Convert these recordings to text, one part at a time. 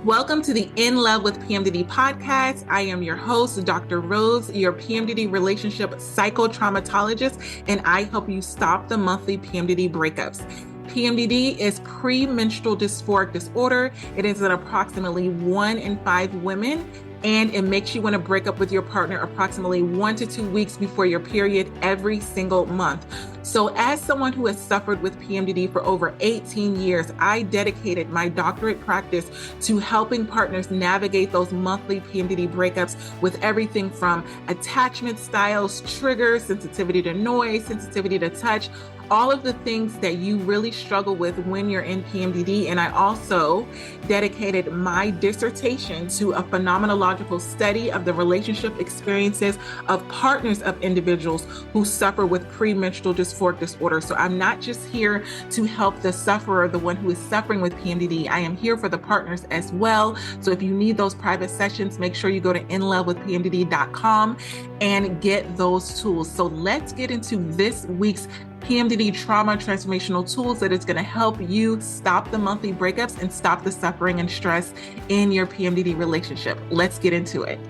Welcome to the In Love with PMDD podcast. I am your host, Dr. Rose, your PMDD Relationship psychotraumatologist, and I help you stop the monthly PMDD breakups. PMDD is premenstrual dysphoric disorder. It is in approximately 1 in 5 women, and it makes you want to break up with your partner approximately 1 to 2 weeks before your period every single month. So as someone who has suffered with PMDD for over 18 years, I dedicated my doctorate practice to helping partners navigate those monthly PMDD breakups with everything from attachment styles, triggers, sensitivity to noise, sensitivity to touch, all of the things that you really struggle with when you're in PMDD. And I also dedicated my dissertation to a phenomenological study of the relationship experiences of partners of individuals who suffer with premenstrual dysphoric disorder. So I'm not just here to help the sufferer, the one who is suffering with PMDD. I am here for the partners as well. So if you need those private sessions, make sure you go to inlovewithpmdd.com and get those tools. So let's get into this week's PMDD trauma transformational tools that is going to help you stop the monthly breakups and stop the suffering and stress in your PMDD relationship. Let's get into it.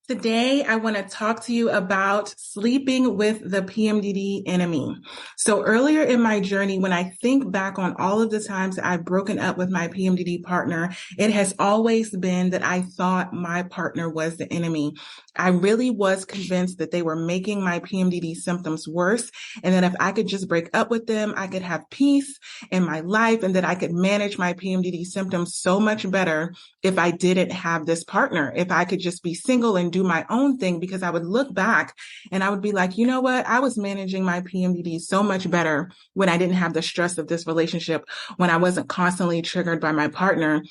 Today, I want to talk to you about sleeping with the PMDD enemy. So earlier in my journey, when I think back on all of the times that I've broken up with my PMDD partner, it has always been that I thought my partner was the enemy. I really was convinced that they were making my PMDD symptoms worse, and that if I could just break up with them, I could have peace in my life, and that I could manage my PMDD symptoms so much better if I didn't have this partner, if I could just be single and do my own thing. Because I would look back and I would be like, you know what? I was managing my PMDD so much better when I didn't have the stress of this relationship, when I wasn't constantly triggered by my partner.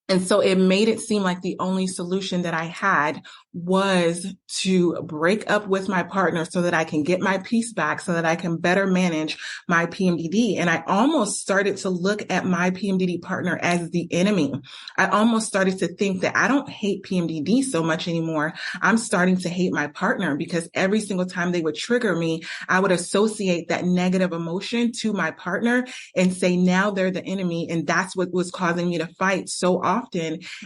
And so it made it seem like the only solution that I had was to break up with my partner so that I can get my peace back, so that I can better manage my PMDD. And I almost started to look at my PMDD partner as the enemy. I almost started to think that I don't hate PMDD so much anymore. I'm starting to hate my partner, because every single time they would trigger me, I would associate that negative emotion to my partner and say, now they're the enemy. And that's what was causing me to fight so often.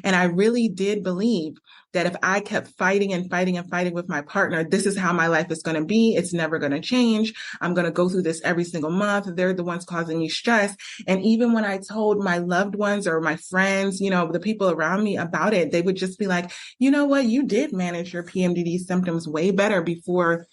And I really did believe that if I kept fighting and fighting and fighting with my partner, this is how my life is going to be. It's never going to change. I'm going to go through this every single month. They're the ones causing me stress. And even when I told my loved ones or my friends, the people around me about it, they would just be like, you know what? You did manage your PMDD symptoms way better before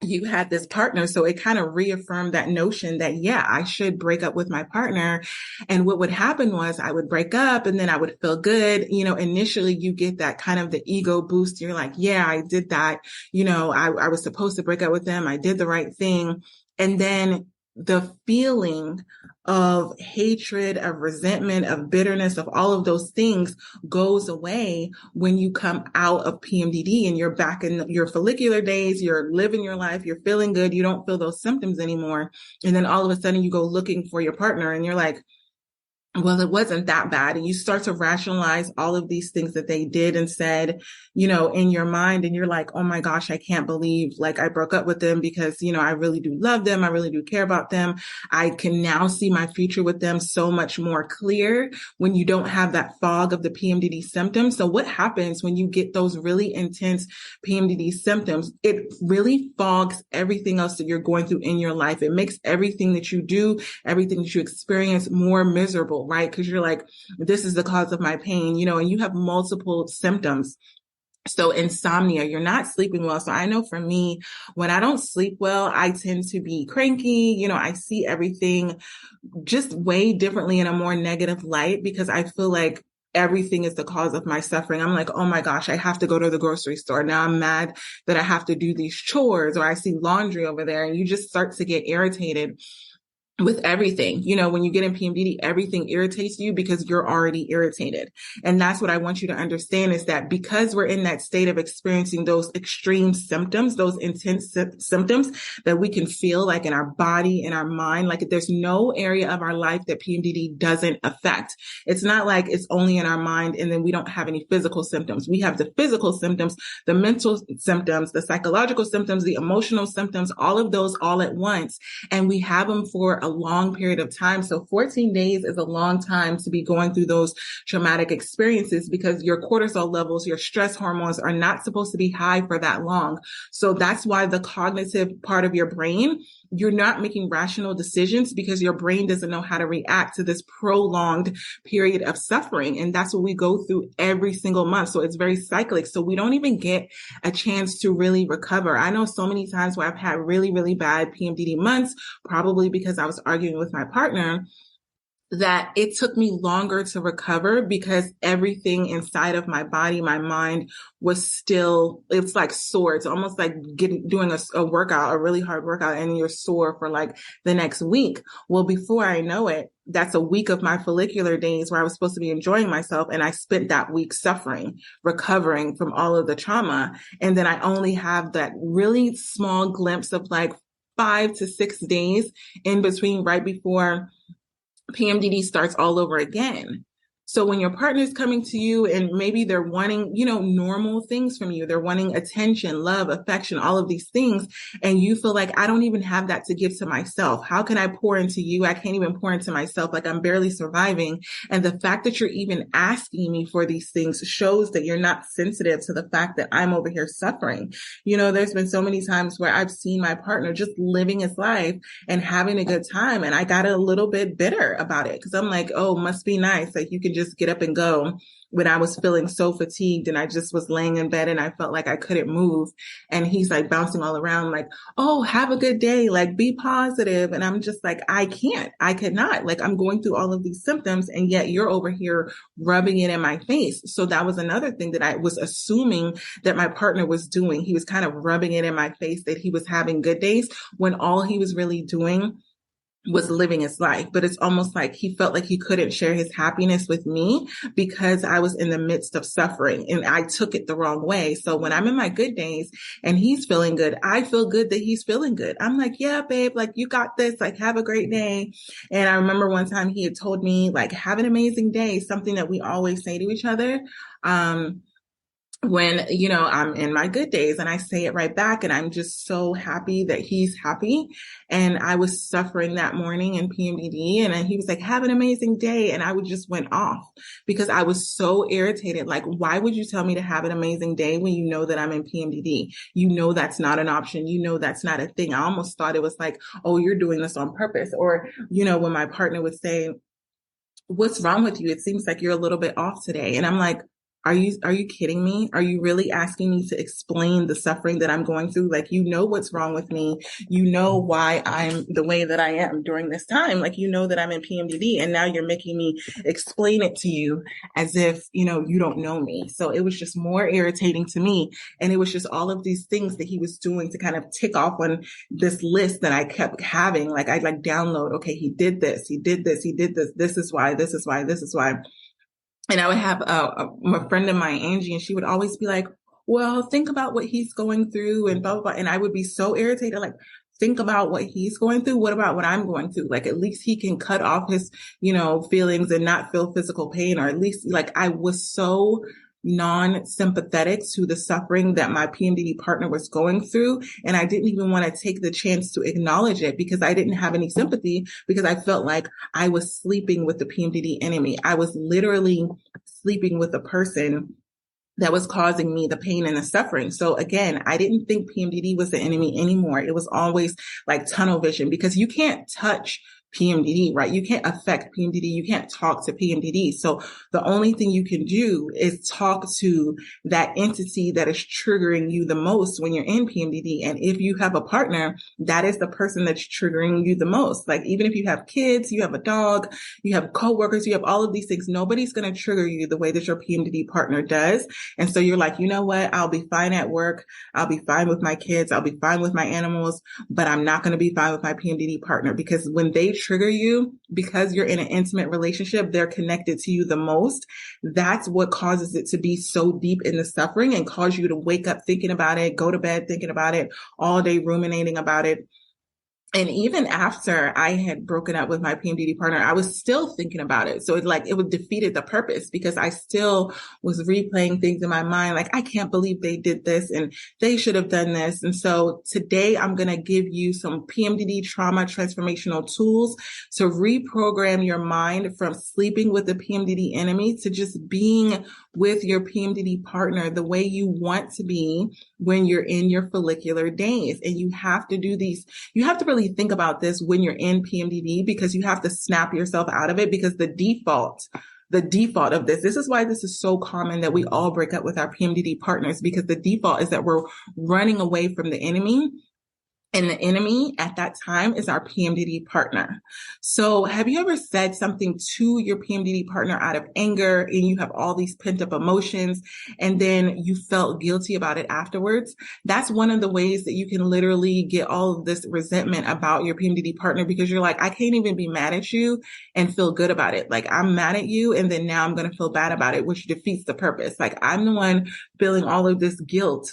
you had this partner. So it kind of reaffirmed that notion that, yeah, I should break up with my partner. And what would happen was I would break up and then I would feel good. Initially you get that kind of the ego boost. You're like, yeah, I did that. I was supposed to break up with them. I did the right thing. And then the feeling of hatred, of resentment, of bitterness, of all of those things goes away when you come out of PMDD and you're back in your follicular days, you're living your life, you're feeling good, you don't feel those symptoms anymore. And then all of a sudden you go looking for your partner and you're like, well, it wasn't that bad. And you start to rationalize all of these things that they did and said, in your mind. And you're like, oh my gosh, I can't believe I broke up with them because, I really do love them. I really do care about them. I can now see my future with them so much more clear when you don't have that fog of the PMDD symptoms. So what happens when you get those really intense PMDD symptoms? It really fogs everything else that you're going through in your life. It makes everything that you do, everything that you experience more miserable. Right? Because you're like, this is the cause of my pain, and you have multiple symptoms. So insomnia, you're not sleeping well. So I know for me, when I don't sleep well, I tend to be cranky. I see everything just way differently in a more negative light, because I feel like everything is the cause of my suffering. I'm like, oh my gosh, I have to go to the grocery store. Now I'm mad that I have to do these chores, or I see laundry over there, and you just start to get irritated with everything. When you get in PMDD, everything irritates you because you're already irritated. And that's what I want you to understand, is that because we're in that state of experiencing those extreme symptoms, those intense symptoms that we can feel like in our body, in our mind, like there's no area of our life that PMDD doesn't affect. It's not like it's only in our mind and then we don't have any physical symptoms. We have the physical symptoms, the mental symptoms, the psychological symptoms, the emotional symptoms, all of those all at once. And we have them for a long period of time. So 14 days is a long time to be going through those traumatic experiences because your cortisol levels, your stress hormones are not supposed to be high for that long. So that's why the cognitive part of your brain, you're not making rational decisions because your brain doesn't know how to react to this prolonged period of suffering. And that's what we go through every single month. So it's very cyclic. So we don't even get a chance to really recover. I know so many times where I've had really, really bad PMDD months, probably because I was arguing with my partner, that it took me longer to recover because everything inside of my body, my mind was still, it's like sore. It's almost like doing a workout, a really hard workout, and you're sore for like the next week. Well, before I know it, that's a week of my follicular days where I was supposed to be enjoying myself. And I spent that week suffering, recovering from all of the trauma. And then I only have that really small glimpse of like 5 to 6 days in between right before PMDD starts all over again. So when your partner is coming to you and maybe they're wanting, normal things from you, they're wanting attention, love, affection, all of these things. And you feel like, I don't even have that to give to myself. How can I pour into you? I can't even pour into myself. Like I'm barely surviving. And the fact that you're even asking me for these things shows that you're not sensitive to the fact that I'm over here suffering. There's been so many times where I've seen my partner just living his life and having a good time. And I got a little bit bitter about it because I'm like, oh, must be nice. Like you can just get up and go, when I was feeling so fatigued and I just was laying in bed and I felt like I couldn't move. And he's like bouncing all around like, oh, have a good day. Like be positive. And I'm just like, I could not, like I'm going through all of these symptoms and yet you're over here rubbing it in my face. So that was another thing that I was assuming that my partner was doing. He was kind of rubbing it in my face that he was having good days when all he was really doing was living his life. But it's almost like he felt like he couldn't share his happiness with me because I was in the midst of suffering and I took it the wrong way. So when I'm in my good days and he's feeling good, I feel good that he's feeling good. I'm like, yeah, babe, like you got this, like have a great day. And I remember one time he had told me like, have an amazing day, something that we always say to each other. When, I'm in my good days and I say it right back and I'm just so happy that he's happy. And I was suffering that morning in PMDD and he was like, have an amazing day. And I would just went off because I was so irritated. Like, why would you tell me to have an amazing day when you know that I'm in PMDD? That's not an option. That's not a thing. I almost thought it was like, oh, you're doing this on purpose. Or, when my partner would say, what's wrong with you? It seems like you're a little bit off today. And I'm like, are you kidding me? Are you really asking me to explain the suffering that I'm going through? Like, what's wrong with me. Why I'm the way that I am during this time. Like, that I'm in PMDD and now you're making me explain it to you as if, you don't know me. So it was just more irritating to me. And it was just all of these things that he was doing to kind of tick off on this list that I kept having. Like I'd like download, okay, he did this, he did this, he did this. This is why, this is why, this is why. And I would have a friend of mine, Angie, and she would always be like, well, think about what he's going through and blah, blah, blah. And I would be so irritated, like, think about what he's going through. What about what I'm going through? Like, at least he can cut off his, feelings and not feel physical pain, or at least like I was so non-sympathetic to the suffering that my PMDD partner was going through. And I didn't even want to take the chance to acknowledge it because I didn't have any sympathy because I felt like I was sleeping with the PMDD enemy. I was literally sleeping with a person that was causing me the pain and the suffering. So again, I didn't think PMDD was the enemy anymore. It was always like tunnel vision because you can't touch PMDD, right? You can't affect PMDD. You can't talk to PMDD. So the only thing you can do is talk to that entity that is triggering you the most when you're in PMDD. And if you have a partner, that is the person that's triggering you the most. Like even if you have kids, you have a dog, you have coworkers, you have all of these things, nobody's going to trigger you the way that your PMDD partner does. And so you're like, you know what? I'll be fine at work. I'll be fine with my kids. I'll be fine with my animals, but I'm not going to be fine with my PMDD partner because when they trigger you, because you're in an intimate relationship, they're connected to you the most. That's what causes it to be so deep in the suffering and cause you to wake up thinking about it, go to bed thinking about it, all day ruminating about it. And even after I had broken up with my PMDD partner, I was still thinking about it. So it would defeated the purpose because I still was replaying things in my mind. Like, I can't believe they did this and they should have done this. And so today I'm going to give you some PMDD trauma transformational tools to reprogram your mind from sleeping with the PMDD enemy to just being with your PMDD partner the way you want to be when you're in your follicular days. And you have to do these. You have to really think about this when you're in PMDD because you have to snap yourself out of it because the default of this is why this is so common that we all break up with our PMDD partners because the default is that we're running away from the enemy. And the enemy at that time is our PMDD partner. So have you ever said something to your PMDD partner out of anger and you have all these pent up emotions and then you felt guilty about it afterwards? That's one of the ways that you can literally get all of this resentment about your PMDD partner because you're like, I can't even be mad at you and feel good about it. Like, I'm mad at you and then now I'm going to feel bad about it, which defeats the purpose. Like, I'm the one feeling all of this guilt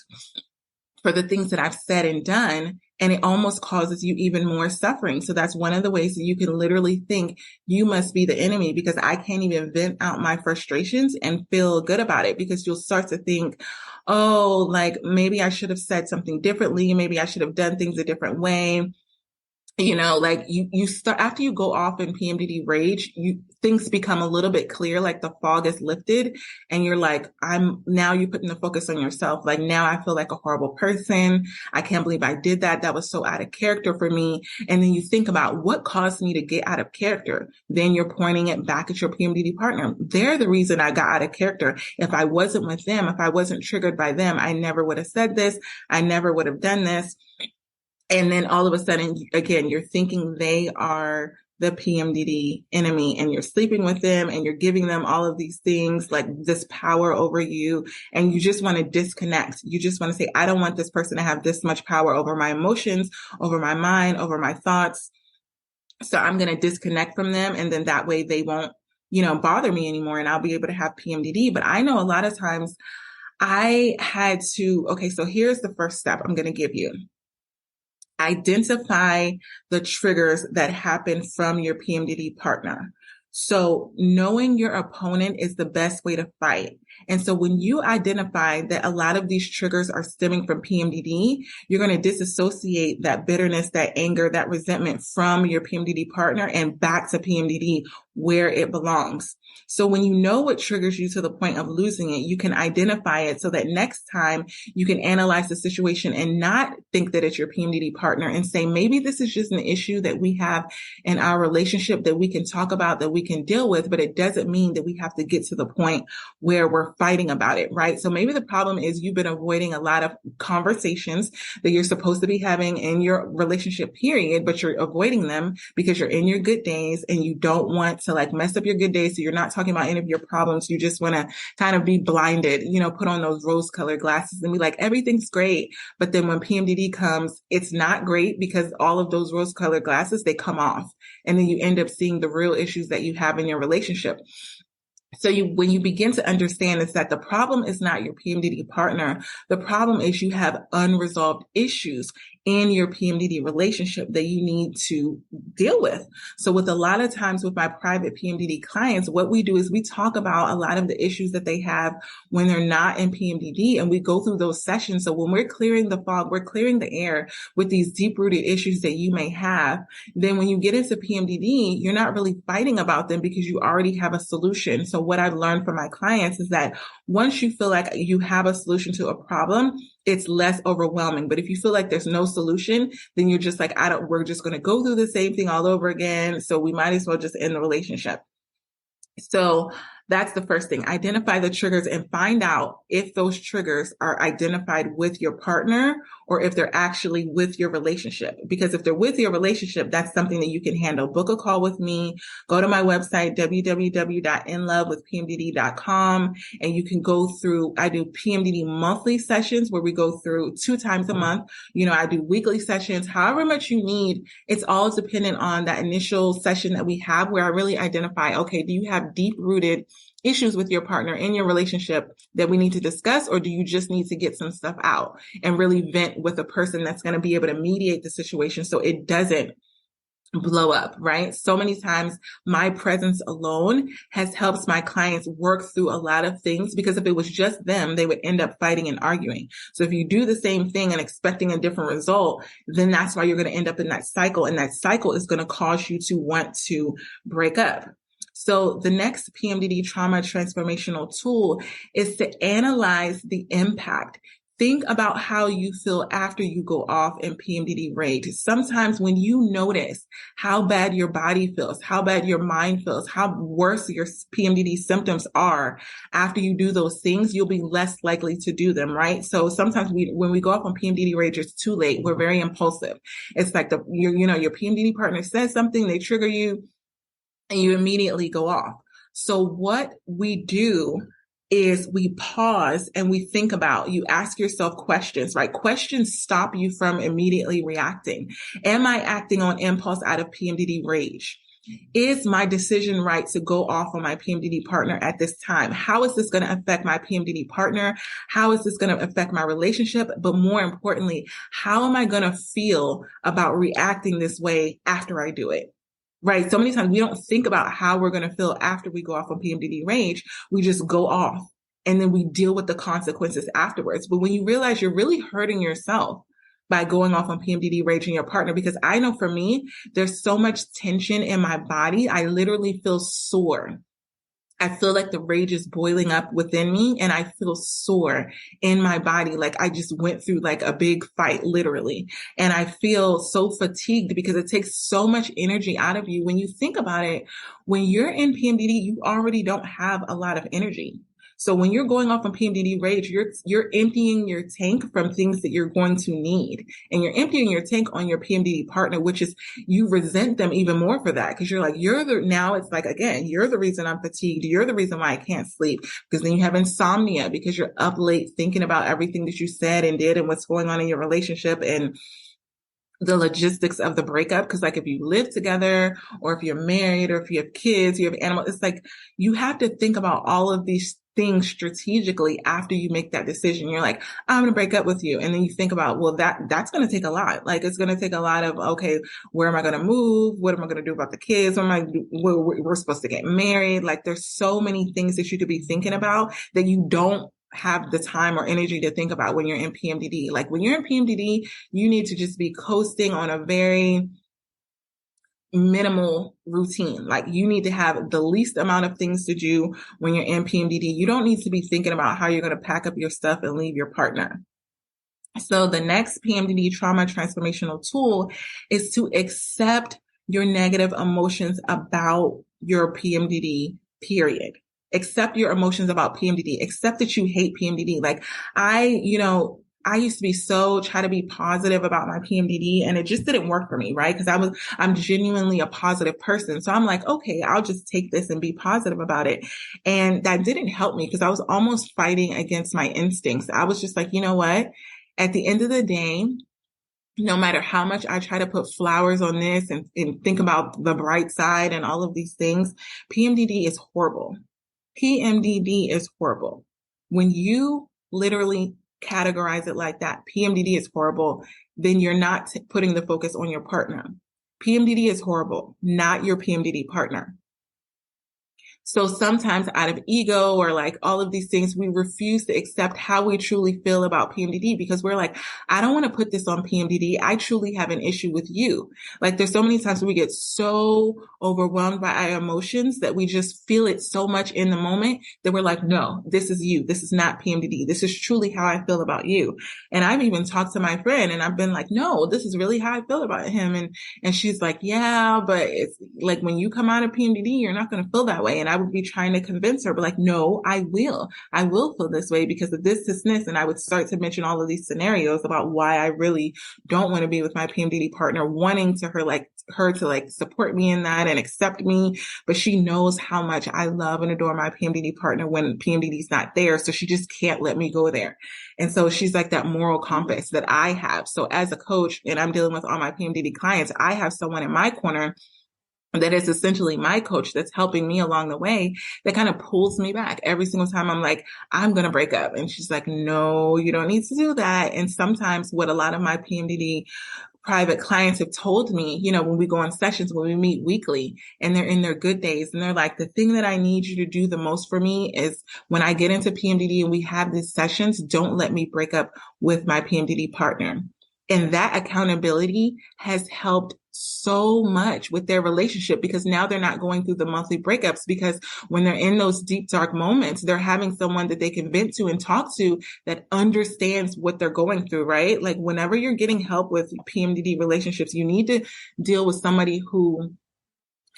for the things that I've said and done. And it almost causes you even more suffering. So that's one of the ways that you can literally think you must be the enemy because I can't even vent out my frustrations and feel good about it because you'll start to think, oh, like maybe I should have said something differently. Maybe I should have done things a different way. You know, like you start after you go off in PMDD rage, things become a little bit clear, like the fog is lifted and you're like, you're putting the focus on yourself. Like, now I feel like a horrible person. I can't believe I did that. That was so out of character for me. And then you think about what caused me to get out of character. Then you're pointing it back at your PMDD partner. They're the reason I got out of character. If I wasn't with them, if I wasn't triggered by them, I never would have said this. I never would have done this. And then all of a sudden, again, you're thinking they are the PMDD enemy and you're sleeping with them and you're giving them all of these things like this power over you. And you just want to disconnect. You just want to say, I don't want this person to have this much power over my emotions, over my mind, over my thoughts. So I'm going to disconnect from them. And then that way they won't, bother me anymore and I'll be able to have PMDD. But I know a lot of times I had to, okay, so here's the first step I'm going to give you. Identify the triggers that happen from your PMDD partner. So knowing your opponent is the best way to fight. And so when you identify that a lot of these triggers are stemming from PMDD, you're going to disassociate that bitterness, that anger, that resentment from your PMDD partner and back to PMDD where it belongs. So when you know what triggers you to the point of losing it, you can identify it so that next time you can analyze the situation and not think that it's your PMDD partner and say, maybe this is just an issue that we have in our relationship that we can talk about, that we can deal with, but it doesn't mean that we have to get to the point where we're fighting about it, right? So maybe the problem is you've been avoiding a lot of conversations that you're supposed to be having in your relationship period, but you're avoiding them because you're in your good days and you don't want to like mess up your good days. So you're not talking about any of your problems. You just want to kind of be blinded, put on those rose colored glasses and be like, everything's great. But then when PMDD comes, it's not great because all of those rose colored glasses, they come off. And then you end up seeing the real issues that you have in your relationship. So when you begin to understand is that the problem is not your PMDD partner. The problem is you have unresolved issues in your PMDD relationship that you need to deal with. So with a lot of times with my private PMDD clients, what we do is we talk about a lot of the issues that they have when they're not in PMDD, and we go through those sessions. So when we're clearing the fog, we're clearing the air with these deep-rooted issues that you may have. Then when you get into PMDD, you're not really fighting about them because you already have a solution. So what I've learned from my clients is that once you feel like you have a solution to a problem, it's less overwhelming. But if you feel like there's no solution, then you're just like, we're just going to go through the same thing all over again. So we might as well just end the relationship. So that's the first thing. Identify the triggers and find out if those triggers are identified with your partner or if they're actually with your relationship. Because if they're with your relationship, that's something that you can handle. Book a call with me. Go to my website, www.inlovewithpmdd.com, and you can go through, I do PMDD monthly sessions where we go through 2 times a month. I do weekly sessions, however much you need. It's all dependent on that initial session that we have where I really identify, okay, do you have deep-rooted issues with your partner in your relationship that we need to discuss? Or do you just need to get some stuff out and really vent with a person that's going to be able to mediate the situation so it doesn't blow up, right? So many times my presence alone has helped my clients work through a lot of things, because if it was just them, they would end up fighting and arguing. So if you do the same thing and expecting a different result, then that's why you're going to end up in that cycle. And that cycle is going to cause you to want to break up. So the next PMDD trauma transformational tool is to analyze the impact. Think about how you feel after you go off in PMDD rage. Sometimes when you notice how bad your body feels, how bad your mind feels, how worse your PMDD symptoms are after you do those things, you'll be less likely to do them, right? So sometimes when we go off on PMDD rage, it's too late. We're very impulsive. It's like your PMDD partner says something, they trigger you, and you immediately go off. So what we do is we pause and we think about, you ask yourself questions, right? Questions stop you from immediately reacting. Am I acting on impulse out of PMDD rage? Is my decision right to go off on my PMDD partner at this time? How is this going to affect my PMDD partner? How is this going to affect my relationship? But more importantly, how am I going to feel about reacting this way after I do it? Right. So many times we don't think about how we're going to feel after we go off on PMDD rage. We just go off and then we deal with the consequences afterwards. But when you realize you're really hurting yourself by going off on PMDD rage and your partner, because I know for me, there's so much tension in my body. I literally feel sore. I feel like the rage is boiling up within me and I feel sore in my body. Like I just went through like a big fight, literally. And I feel so fatigued because it takes so much energy out of you. When you think about it, when you're in PMDD, you already don't have a lot of energy. So when you're going off on PMDD rage, you're emptying your tank from things that you're going to need. And you're emptying your tank on your PMDD partner, which is you resent them even more for that. Because you're like, now it's like, again, you're the reason I'm fatigued. You're the reason why I can't sleep. Because then you have insomnia because you're up late thinking about everything that you said and did and what's going on in your relationship and the logistics of the breakup. Because like if you live together or if you're married or if you have kids, you have animals, it's like you have to think about all of these things strategically after you make that decision. You're like, I'm going to break up with you. And then you think about, well, that's going to take a lot. Like it's going to take a lot of, okay, where am I going to move? What am I going to do about the kids? What am I do? We're supposed to get married. Like there's so many things that you could be thinking about that you don't have the time or energy to think about when you're in PMDD. Like when you're in PMDD, you need to just be coasting on a very minimal routine. Like you need to have the least amount of things to do when you're in PMDD. You don't need to be thinking about how you're going to pack up your stuff and leave your partner. So the next PMDD trauma transformational tool is to accept your negative emotions about your PMDD, period. Accept your emotions about PMDD. Accept that you hate PMDD. Like I used to be try to be positive about my PMDD and it just didn't work for me, right? Because I'm genuinely a positive person. So I'm like, okay, I'll just take this and be positive about it. And that didn't help me because I was almost fighting against my instincts. I was just like, you know what? At the end of the day, no matter how much I try to put flowers on this and think about the bright side and all of these things, PMDD is horrible. PMDD is horrible. When you literally categorize it like that, PMDD is horrible, then you're not putting the focus on your partner. PMDD is horrible, not your PMDD partner. So sometimes out of ego or like all of these things, we refuse to accept how we truly feel about PMDD because we're like, I don't want to put this on PMDD. I truly have an issue with you. Like there's so many times we get so overwhelmed by our emotions that we just feel it so much in the moment that we're like, no, this is you. This is not PMDD. This is truly how I feel about you. And I've even talked to my friend and I've been like, no, this is really how I feel about him. And she's like, yeah, but it's like when you come out of PMDD, you're not going to feel that way. And I would be trying to convince her, but like, no, I will feel this way because of this. And I would start to mention all of these scenarios about why I really don't want to be with my PMDD partner, wanting to her to support me in that and accept me. But she knows how much I love and adore my PMDD partner when PMDD is not there. So she just can't let me go there. And so she's like that moral compass that I have. So as a coach and I'm dealing with all my PMDD clients, I have someone in my corner that is essentially my coach that's helping me along the way, that kind of pulls me back every single time I'm like, I'm going to break up. And she's like, no, you don't need to do that. And sometimes what a lot of my PMDD private clients have told me, when we go on sessions, when we meet weekly and they're in their good days and they're like, the thing that I need you to do the most for me is when I get into PMDD and we have these sessions, don't let me break up with my PMDD partner. And that accountability has helped so much with their relationship, because now they're not going through the monthly breakups, because when they're in those deep, dark moments, they're having someone that they can vent to and talk to that understands what they're going through, right? Like whenever you're getting help with PMDD relationships, you need to deal with somebody who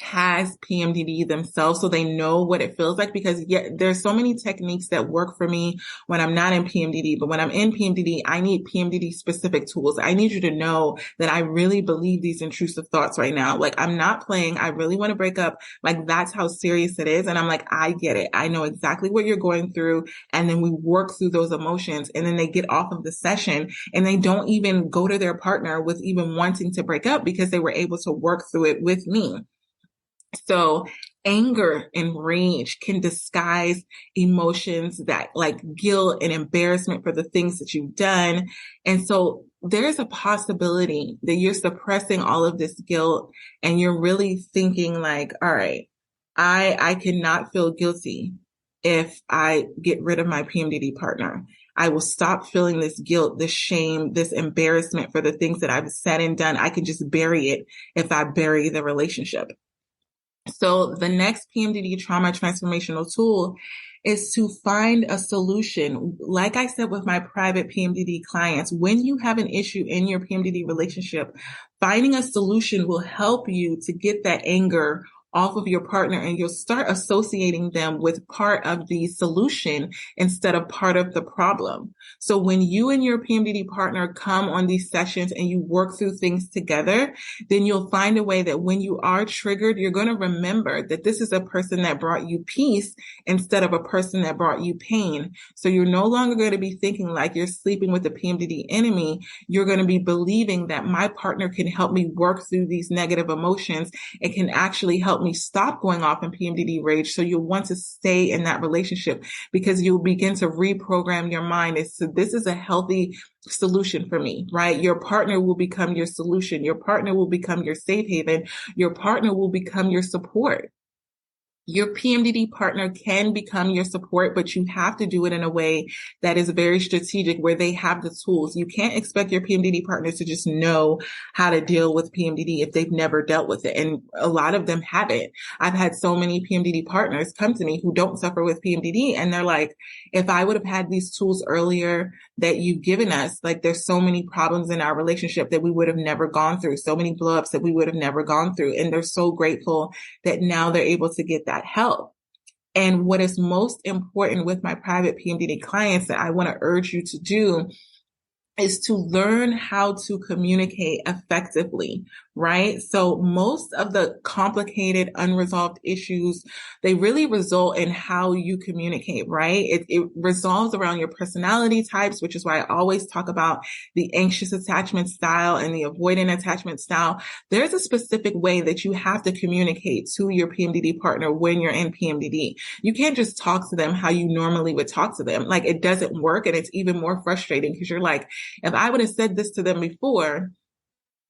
has PMDD themselves, so they know what it feels like, because there's so many techniques that work for me when I'm not in PMDD, but when I'm in PMDD, I need PMDD specific tools. I need you to know that I really believe these intrusive thoughts right now. Like I'm not playing. I really want to break up. Like that's how serious it is. And I'm like, I get it. I know exactly what you're going through. And then we work through those emotions, and then they get off of the session and they don't even go to their partner with even wanting to break up, because they were able to work through it with me. So anger and rage can disguise emotions that like guilt and embarrassment for the things that you've done. And so there's a possibility that you're suppressing all of this guilt and you're really thinking like, all right, I cannot feel guilty if I get rid of my PMDD partner. I will stop feeling this guilt, this shame, this embarrassment for the things that I've said and done. I can just bury it if I bury the relationship. So the next PMDD trauma transformational tool is to find a solution. Like I said with my private PMDD clients, when you have an issue in your PMDD relationship, finding a solution will help you to get that anger off of your partner, and you'll start associating them with part of the solution instead of part of the problem. So when you and your PMDD partner come on these sessions and you work through things together, then you'll find a way that when you are triggered, you're going to remember that this is a person that brought you peace instead of a person that brought you pain. So you're no longer going to be thinking like you're sleeping with the PMDD enemy. You're going to be believing that my partner can help me work through these negative emotions. It can actually help me stop going off in PMDD rage. So you'll want to stay in that relationship, because you'll begin to reprogram your mind as to this is a healthy solution for me, right? Your partner will become your solution. Your partner will become your safe haven. Your partner will become your support. Your PMDD partner can become your support, but you have to do it in a way that is very strategic, where they have the tools. You can't expect your PMDD partners to just know how to deal with PMDD if they've never dealt with it. And a lot of them haven't. I've had so many PMDD partners come to me who don't suffer with PMDD, and they're like, if I would have had these tools earlier that you've given us, like there's so many problems in our relationship that we would have never gone through, so many blow-ups that we would have never gone through. And they're so grateful that now they're able to get that help. And what is most important with my private PMDD clients that I want to urge you to do is to learn how to communicate effectively, right? So most of the complicated, unresolved issues, they really result in how you communicate, right? It resolves around your personality types, which is why I always talk about the anxious attachment style and the avoidant attachment style. There's a specific way that you have to communicate to your PMDD partner when you're in PMDD. You can't just talk to them how you normally would talk to them. Like it doesn't work. And it's even more frustrating because you're like, if I would have said this to them before,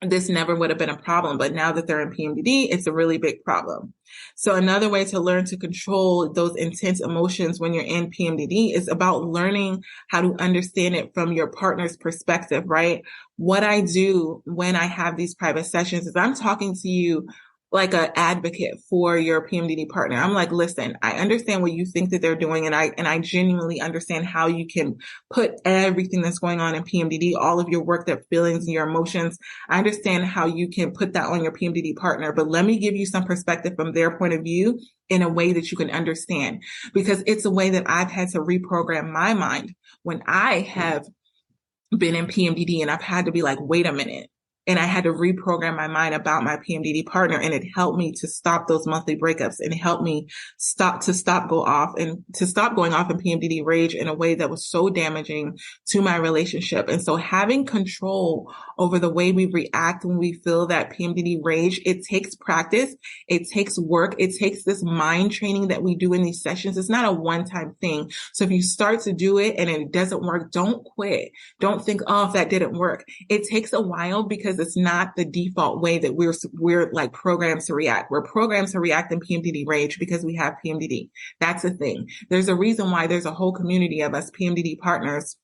this never would have been a problem. But now that they're in PMDD, it's a really big problem. So another way to learn to control those intense emotions when you're in PMDD is about learning how to understand it from your partner's perspective, right? What I do when I have these private sessions is I'm talking to you like an advocate for your PMDD partner. I'm like, listen, I understand what you think that they're doing. And I genuinely understand how you can put everything that's going on in PMDD, all of your worked up feelings and your emotions. I understand how you can put that on your PMDD partner, but let me give you some perspective from their point of view in a way that you can understand, because it's a way that I've had to reprogram my mind when I have been in PMDD and I've had to be like, wait a minute. And I had to reprogram my mind about my PMDD partner, and it helped me to stop those monthly breakups, and it helped me stop going off in PMDD rage in a way that was so damaging to my relationship. And so having control over the way we react when we feel that PMDD rage, it takes practice, it takes work, it takes this mind training that we do in these sessions. It's not a one-time thing. So if you start to do it and it doesn't work, don't quit. Don't think, oh, if that didn't work. It takes a while because it's not the default way that we're like programmed to react. We're programmed to react in PMDD rage because we have PMDD. That's the thing. There's a reason why there's a whole community of us PMDD partners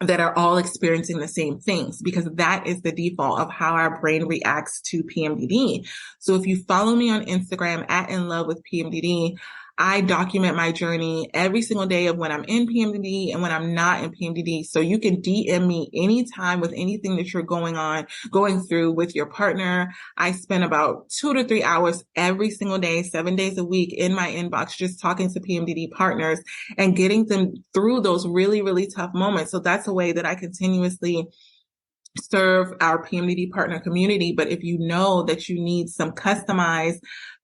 that are all experiencing the same things, because that is the default of how our brain reacts to PMDD. So if you follow me on Instagram at In Love with PMDD, I document my journey every single day of when I'm in PMDD and when I'm not in PMDD. So you can DM me anytime with anything that you're going through with your partner. I spend about 2 to 3 hours every single day, 7 days a week in my inbox, just talking to PMDD partners and getting them through those really, really tough moments. So that's a way that I continuously serve our PMDD partner community. But if you know that you need some customized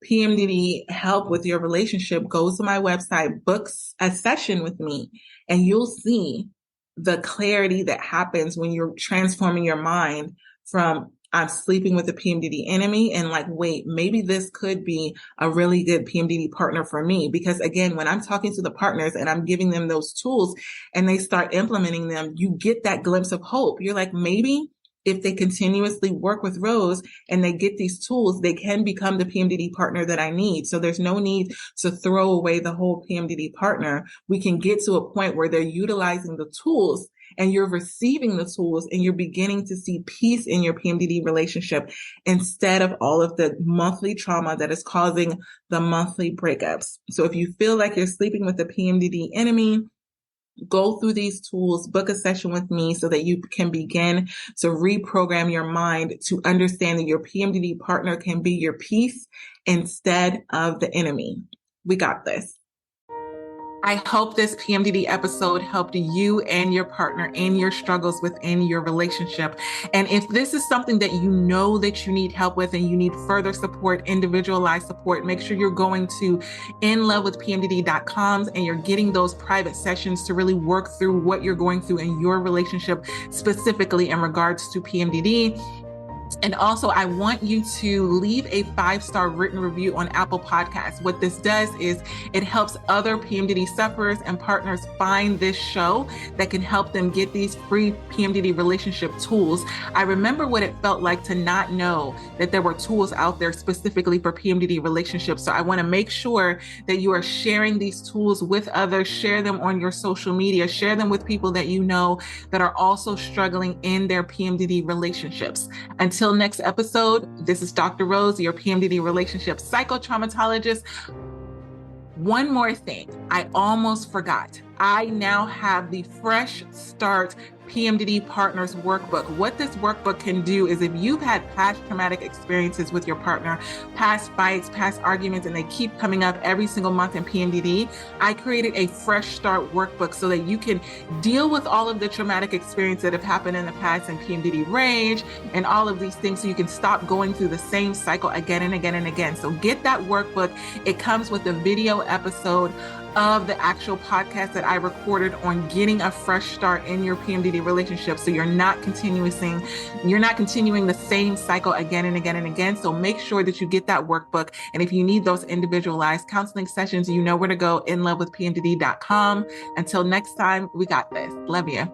PMDD help with your relationship, go to my website, book a session with me, and you'll see the clarity that happens when you're transforming your mind from I'm sleeping with a PMDD enemy and like, wait, maybe this could be a really good PMDD partner for me. Because again, when I'm talking to the partners and I'm giving them those tools and they start implementing them, you get that glimpse of hope. You're like, maybe if they continuously work with Rose and they get these tools, they can become the PMDD partner that I need. So there's no need to throw away the whole PMDD partner. We can get to a point where they're utilizing the tools and you're receiving the tools and you're beginning to see peace in your PMDD relationship instead of all of the monthly trauma that is causing the monthly breakups. So if you feel like you're sleeping with the PMDD enemy, go through these tools, book a session with me so that you can begin to reprogram your mind to understand that your PMDD partner can be your peace instead of the enemy. We got this. I hope this PMDD episode helped you and your partner in your struggles within your relationship. And if this is something that you know that you need help with and you need further support, individualized support, make sure you're going to inlovewithpmdd.com and you're getting those private sessions to really work through what you're going through in your relationship, specifically in regards to PMDD. And also, I want you to leave a 5-star written review on Apple Podcasts. What this does is it helps other PMDD sufferers and partners find this show that can help them get these free PMDD relationship tools. I remember what it felt like to not know that there were tools out there specifically for PMDD relationships. So I want to make sure that you are sharing these tools with others, share them on your social media, share them with people that you know that are also struggling in their PMDD relationships. Until next episode, this is Dr. Rose, your PMDD relationship psychotraumatologist. One more thing, I almost forgot. I now have the Fresh Start PMDD Partners Workbook. What this workbook can do is if you've had past traumatic experiences with your partner, past fights, past arguments, and they keep coming up every single month in PMDD, I created a Fresh Start Workbook so that you can deal with all of the traumatic experiences that have happened in the past in PMDD rage and all of these things so you can stop going through the same cycle again and again and again. So get that workbook. It comes with a video episode of the actual podcast that I recorded on getting a fresh start in your PMDD relationship. So you're not continuing the same cycle again and again and again. So make sure that you get that workbook. And if you need those individualized counseling sessions, you know where to go, inlovewithpmdd.com. Until next time, we got this. Love you.